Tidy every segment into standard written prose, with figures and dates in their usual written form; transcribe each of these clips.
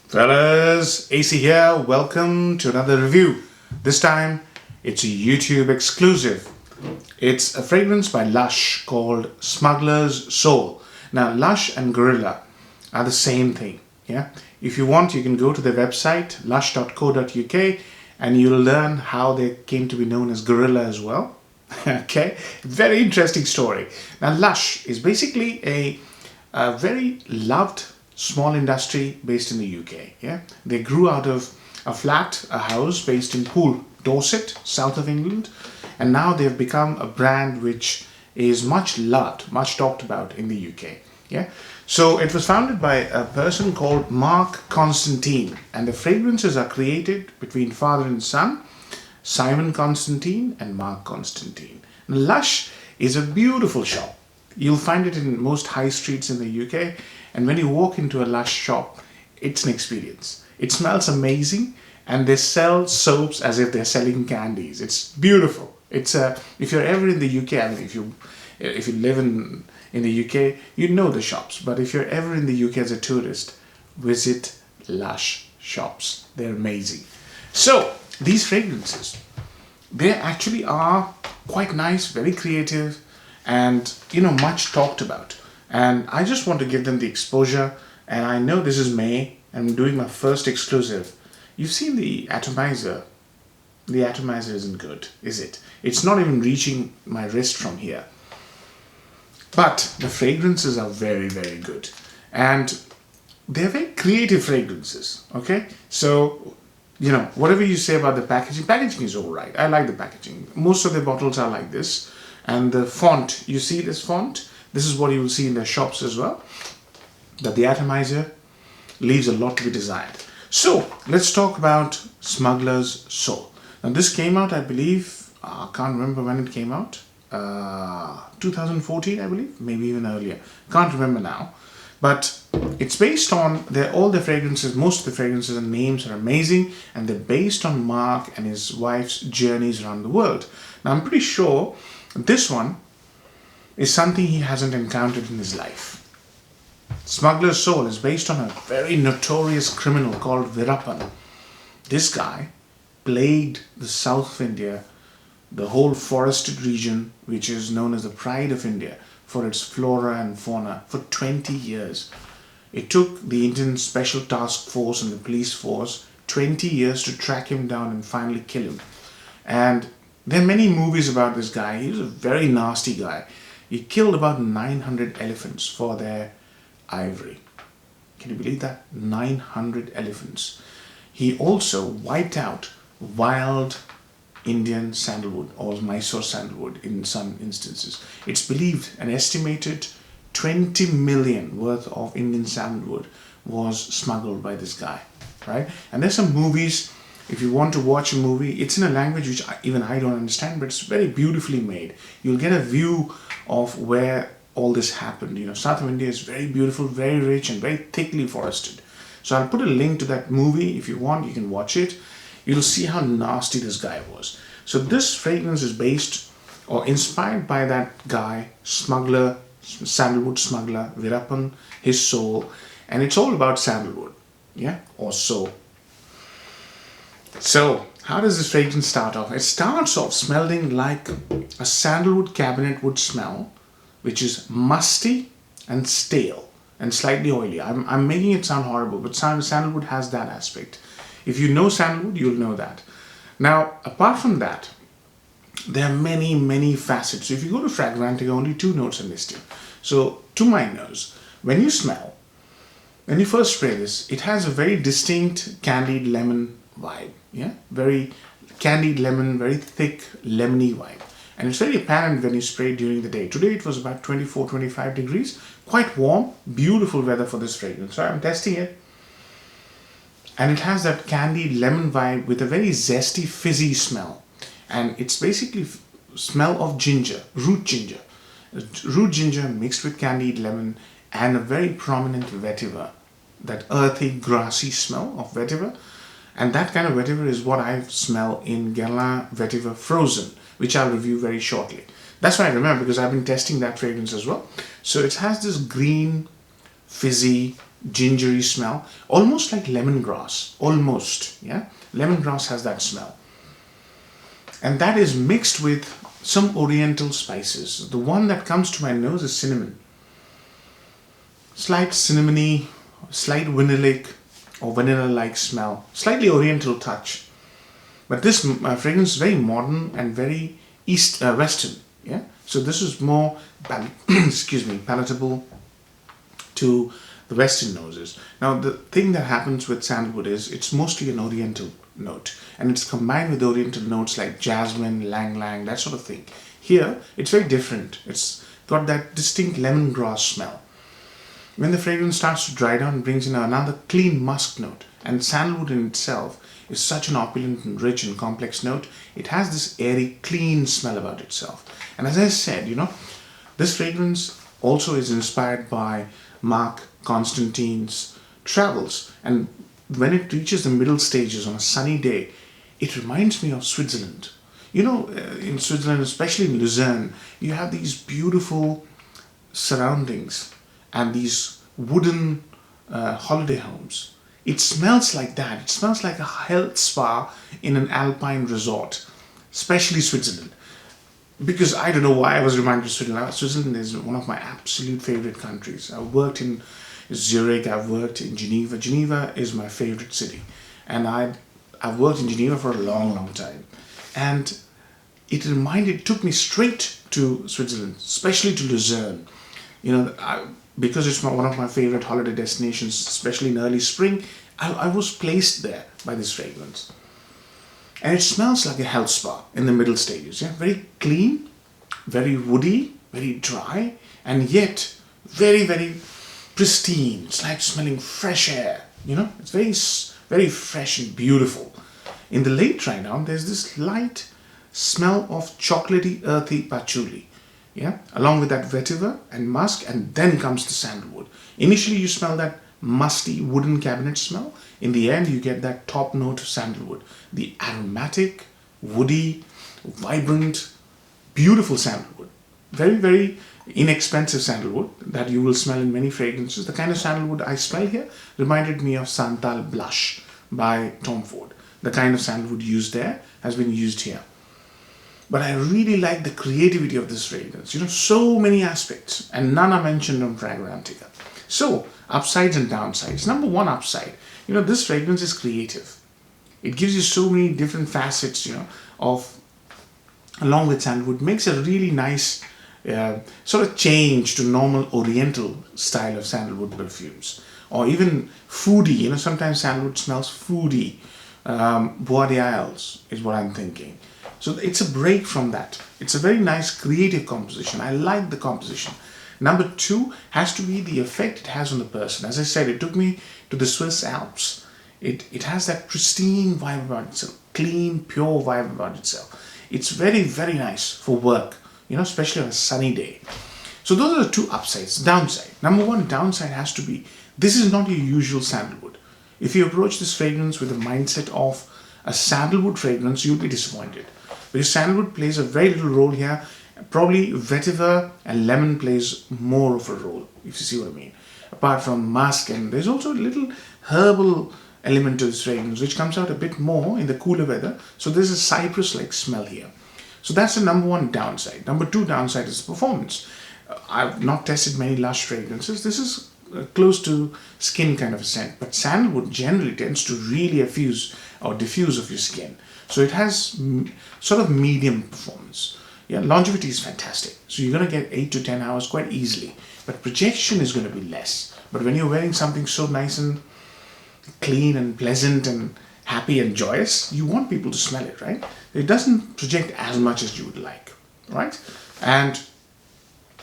Fellas, AC here. Welcome to another review. This time, it's a YouTube exclusive. It's a fragrance by Lush called Smuggler's Soul. Now, Lush and Gorilla are the same thing. Yeah. If you want, you can go to their website, lush.co.uk, and you'll learn how they came to be known as Gorilla as well. Okay, very interesting story. Now, Lush is basically a very loved small industry based in the UK. Yeah, they grew out of a house based in Poole, Dorset, south of England, and now they've become a brand which is much loved, much talked about in the UK. Yeah, so it was founded by a person called Mark Constantine, and the fragrances are created between father and son, Simon Constantine and Mark Constantine. Lush is a beautiful shop. You'll find it in most high streets in the UK, and when you walk into a Lush shop, it's an experience. It smells amazing, and they sell soaps as if they're selling candies. It's beautiful. It's if you're ever in the UK, I mean, if you live in the UK, you know the shops. But if you're ever in the UK as a tourist, visit Lush shops. They're amazing. So these fragrances, they actually are quite nice, very creative, and much talked about. And I just want to give them the exposure. And I know this is May, and I'm doing my first exclusive. You've seen the atomizer. The atomizer isn't good, is it? It's not even reaching my wrist from here. But the fragrances are very, very good. And they're very creative fragrances, okay? So, whatever you say about the packaging is all right. I like the packaging. Most of the bottles are like this. And the font, you see this font? This is what you will see in their shops as well. That the atomizer leaves a lot to be desired. So, let's talk about Smuggler's Soul. Now, this came out, I believe, I can't remember when it came out. 2014, I believe, maybe even earlier. Can't remember now. But it's based on all the fragrances, most of the fragrances and names are amazing, and they're based on Mark and his wife's journeys around the world. Now, I'm pretty sure this one is something he hasn't encountered in his life. Smuggler's Soul is based on a very notorious criminal called Veerapan. This guy plagued the south of India, the whole forested region, which is known as the pride of India, for its flora and fauna for 20 years. It took the Indian Special Task Force and the police force 20 years to track him down and finally kill him. And there are many movies about this guy. He was a very nasty guy. He killed about 900 elephants for their ivory. Can you believe that? 900 elephants. He also wiped out wild Indian sandalwood or Mysore sandalwood in some instances. It's believed an estimated 20 million worth of Indian sandalwood was smuggled by this guy, right? And there's some movies. If you want to watch a movie, it's in a language which even I don't understand, but it's very beautifully made. You'll get a view of where all this happened. South of India is very beautiful, very rich, and very thickly forested. So I'll put a link to that movie. If you want, you can watch it. You'll see how nasty this guy was. So this fragrance is based or inspired by that guy, sandalwood smuggler, Veerapan, his soul. And it's all about sandalwood, yeah, or soul. So, how does this fragrance start off? It starts off smelling like a sandalwood cabinet would smell, which is musty and stale and slightly oily. I'm making it sound horrible, but sandalwood has that aspect. If you know sandalwood, you'll know that. Now, apart from that, there are many, many facets. So if you go to Fragrantica, only 2 notes are listed. So, to my nose, when you first spray this, it has a very distinct candied lemon vibe. Yeah, very candied lemon, very thick lemony vibe. And it's very apparent when you spray it during the day. Today it was about 24, 25 degrees. Quite warm, beautiful weather for this fragrance. So I'm testing it. And it has that candied lemon vibe with a very zesty, fizzy smell. And it's basically smell of ginger, root ginger. Root ginger mixed with candied lemon and a very prominent vetiver. That earthy, grassy smell of vetiver. And that kind of vetiver is what I smell in Guerlain Vetiver Frozen, which I'll review very shortly. That's why I remember, because I've been testing that fragrance as well. So it has this green, fizzy, gingery smell, almost like lemongrass, almost, yeah? Lemongrass has that smell. And that is mixed with some oriental spices. The one that comes to my nose is cinnamon. Slight cinnamony, slight vanillic or vanilla-like smell, slightly oriental touch. But this fragrance is very modern and very western, yeah? So this is more, excuse me, palatable to the western noses. Now the thing that happens with sandalwood is it's mostly an oriental note, and it's combined with oriental notes like jasmine, ylang ylang, that sort of thing. Here it's very different. It's got that distinct lemongrass smell. When the fragrance starts to dry down, it brings in another clean musk note, and sandalwood in itself is such an opulent and rich and complex note. It has this airy, clean smell about itself. And as I said, you know, this fragrance also is inspired by Mark Constantine's travels, and when it reaches the middle stages on a sunny day, it reminds me of Switzerland. You know, in Switzerland, especially in Lucerne, you have these beautiful surroundings and these wooden holiday homes. It smells like that. It smells like a health spa in an alpine resort, especially Switzerland. Because I don't know why I was reminded of Switzerland. Switzerland is one of my absolute favorite countries. I've worked in Zurich, I've worked in Geneva. Geneva is my favorite city. And I've worked in Geneva for a long, long time. And it took me straight to Switzerland, especially to Lucerne. You know, because it's one of my favorite holiday destinations, especially in early spring, I was placed there by this fragrance. And it smells like a health spa in the middle stages. Yeah? Very clean, very woody, very dry, and yet very, very pristine. It's like smelling fresh air. You know, it's very, very fresh and beautiful. In the late dry down, there's this light smell of chocolatey, earthy patchouli. Yeah, along with that vetiver and musk, and then comes the sandalwood. Initially, you smell that musty wooden cabinet smell. In the end, you get that top note of sandalwood. The aromatic, woody, vibrant, beautiful sandalwood. Very, very inexpensive sandalwood that you will smell in many fragrances. The kind of sandalwood I smell here reminded me of Santal Blush by Tom Ford. The kind of sandalwood used there has been used here. But I really like the creativity of this fragrance. You know, so many aspects, and none are mentioned on Fragrantica. So, upsides and downsides. Number one upside, you know, this fragrance is creative. It gives you so many different facets, you know, along with sandalwood, makes a really nice sort of change to normal oriental style of sandalwood perfumes. Or even foodie, you know, sometimes sandalwood smells foodie. Bois d'Isles is what I'm thinking. So it's a break from that. It's a very nice creative composition. I like the composition. Number two has to be the effect it has on the person. As I said, it took me to the Swiss Alps. It has that pristine vibe about itself, clean, pure vibe about itself. It's very, very nice for work, you know, especially on a sunny day. So those are the two upsides. Downside. Number one downside has to be, this is not your usual sandalwood. If you approach this fragrance with the mindset of a sandalwood fragrance, you'll be disappointed. Because sandalwood plays a very little role here. Probably vetiver and lemon plays more of a role, if you see what I mean. Apart from musk, and there's also a little herbal element to this fragrance, which comes out a bit more in the cooler weather. So there's a cypress-like smell here. So that's the number one downside. Number two downside is performance. I've not tested many Lush fragrances. This is close to skin kind of a scent, but sandalwood generally tends to really diffuse of your skin. So it has sort of medium performance. Yeah, longevity is fantastic. So you're going to get 8 to 10 hours quite easily. But projection is going to be less. But when you're wearing something so nice and clean and pleasant and happy and joyous, you want people to smell it, right? It doesn't project as much as you would like, right? And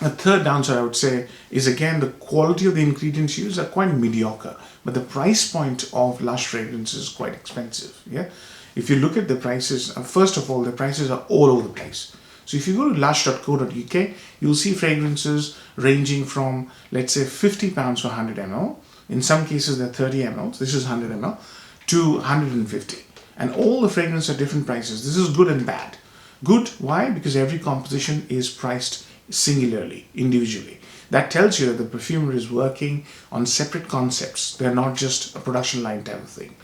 a third downside I would say is, again, the quality of the ingredients used are quite mediocre. But the price point of Lush fragrances is quite expensive, yeah? If you look at the prices, first of all, the prices are all over the place. So if you go to lush.co.uk, you'll see fragrances ranging from, let's say, £50 for 100 ml. In some cases, they're 30 ml. This is 100 ml to 150. And all the fragrances are different prices. This is good and bad. Good, why? Because every composition is priced singularly, individually. That tells you that the perfumer is working on separate concepts. They're not just a production line type of thing.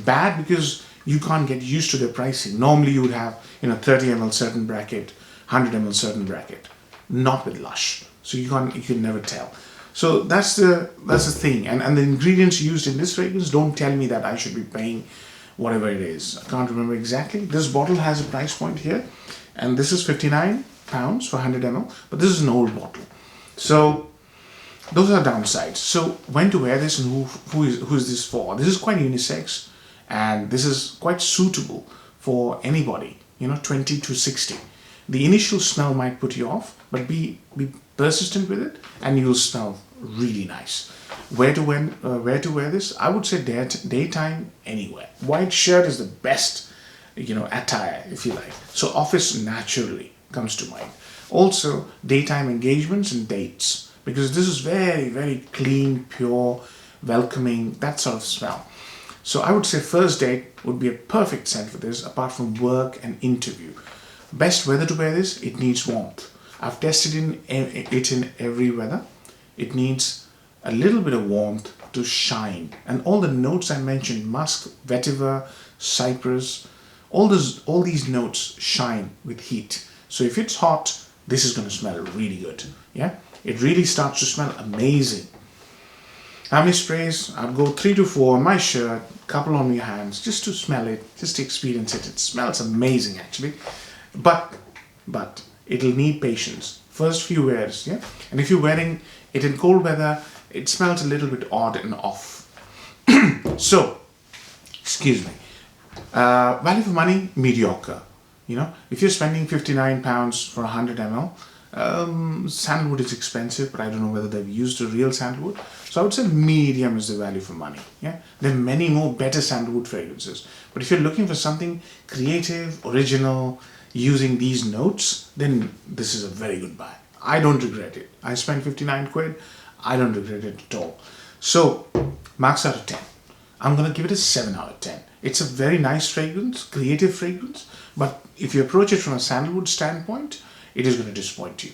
Bad because you can't get used to their pricing. Normally you would have 30 ml certain bracket, 100 ml certain bracket. Not with Lush. So you can never tell. So that's the thing. And the ingredients used in this fragrance don't tell me that I should be paying whatever it is. I can't remember exactly. This bottle has a price point here, and this is £59 for 100 ml, but this is an old bottle. So those are downsides. So when to wear this and who is this for? This is quite unisex, and this is quite suitable for anybody, 20 to 60. The initial smell might put you off, but be persistent with it and you'll smell really nice. Where to wear this? I would say daytime, anywhere. White shirt is the best, attire, if you like. So office naturally comes to mind. Also, daytime engagements and dates, because this is very, very clean, pure, welcoming, that sort of smell. So I would say first date would be a perfect scent for this, apart from work and interview. Best weather to wear this, it needs warmth. I've tested it in every weather. It needs a little bit of warmth to shine. And all the notes I mentioned, musk, vetiver, cypress, all these notes shine with heat. So if it's hot, this is going to smell really good. Yeah, it really starts to smell amazing. How many sprays? I'd go 3 to 4 on my shirt, couple on your hands, just to smell it, just to experience it. It smells amazing actually, but it'll need patience. First few wears, yeah. And if you're wearing it in cold weather, it smells a little bit odd and off. So, excuse me. Value for money, mediocre. If you're spending £59 for 100 ml, sandalwood is expensive, but I don't know whether they've used a real sandalwood. So I would say medium is the value for money. Yeah, there are many more better sandalwood fragrances. But if you're looking for something creative, original, using these notes, then this is a very good buy. I don't regret it. I spent 59 quid. I don't regret it at all. So, marks out of 10. I'm going to give it a 7 out of 10. It's a very nice fragrance, creative fragrance, but if you approach it from a sandalwood standpoint, it is going to disappoint you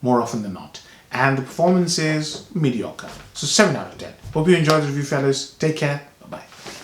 more often than not. And the performance is mediocre. So 7 out of 10. Hope you enjoyed the review, fellas. Take care.